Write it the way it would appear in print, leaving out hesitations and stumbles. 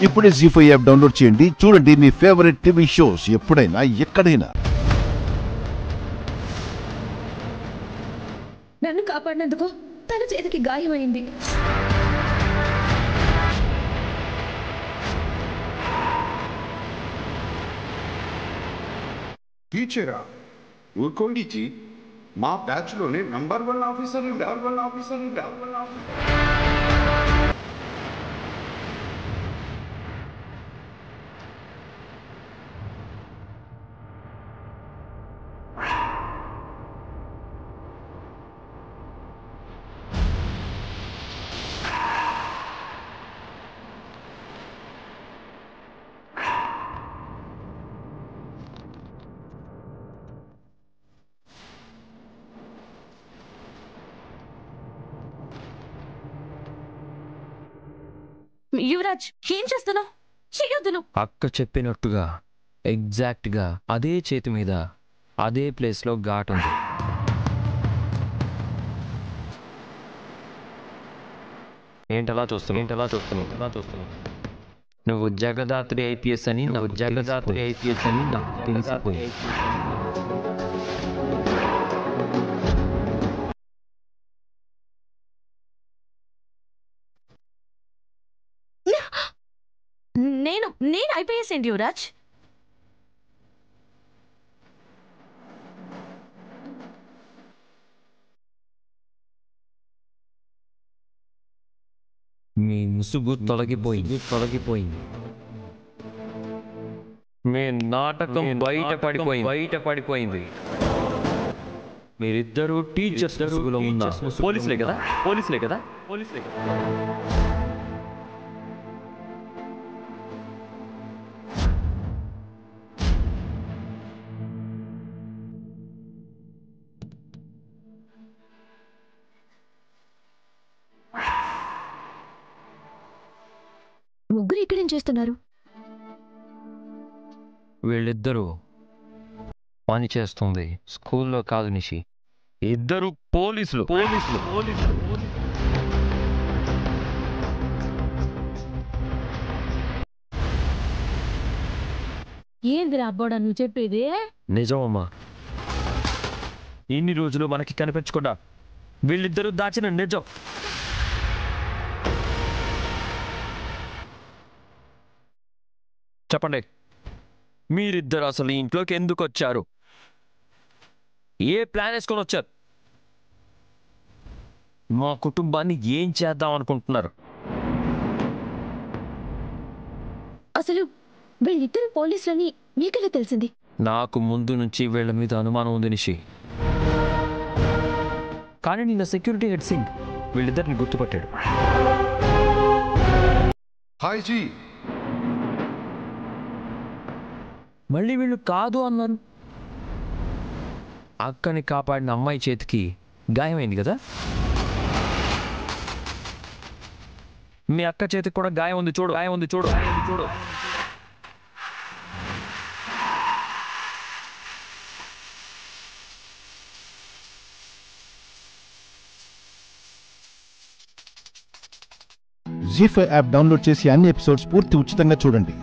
ఇప్పుడే జీ5 app download చేయండి. చూడండి మీ ఫేవరెట్ టీవీ షోస్ ఎప్పుడైనా ఎక్కడైనా. నన్ను కాపాడినందుకు తన చేతికి గాయమైంది. టీచరా ఊరుకోండి జీ, మా బ్యాచ్లోనే నంబర్ 1 ఆఫీసర్. యువరాజ్, ఏం చేస్తున్నావు? చేయొద్దు. అక్క చెప్పినట్టుగా ఎగ్జాక్ట్గా అదే చేతి మీద అదే ప్లేస్లో ఘాట్ ఉంది. ఏంటలా చూస్తున్నావు? నువ్వు జగదాత్రి ఐపీఎస్ అని నాకు తెలిసిపోయింది. నేను ఐపీఎస్ ఏంటి యువరాజ్? మీ ముసుగు తొలగిపోయింది. మీ నాటకం బయటపడిపోయింది. మీరిద్దరూ టీచర్స్ ముసుగులో ఉన్న పోలీసులే కదా. ముగ్గురు ఇక్కడేం చేస్తున్నారు? వీళ్ళిద్దరూ పని చేస్తుంది స్కూల్లో కాదు నిషి, ఇద్దరు పోలీసులు. ఏందిరా అబ్బోడా నువ్వు చెప్పేది? నిజమమ్మా, ఇన్ని రోజులు మనకి కనిపించకుండా వీళ్ళిద్దరూ దాచిన నిజం. చెప్పండి, మీరిద్దరు అసలు ఇంట్లోకి ఎందుకు వచ్చారు? ఏ ప్లాన్ వేసుకొని వచ్చారు? మా కుటుంబాన్ని ఏం చేద్దాం అనుకుంటున్నారు? అసలు వీళ్ళిద్దరు పోలీసులని మీకెలా తెలిసింది? నాకు ముందు నుంచి వీళ్ళ మీద అనుమానం ఉంది నిషి, కానీ నిన్న సెక్యూరిటీ హెడ్ సింగ్ వీళ్ళిద్దరిని గుర్తుపట్టాడు. Hi G. మళ్ళీ వీళ్ళు కాదు అన్నారు. అక్కని కాపాడిన అమ్మాయి చేతికి గాయమైంది కదా, మీ అక్క చేతికి కూడా గాయం ఉంది చూడు. జీ5 యాప్ డౌన్లోడ్ చేసి అన్ని ఎపిసోడ్స్ పూర్తి ఉచితంగా చూడండి.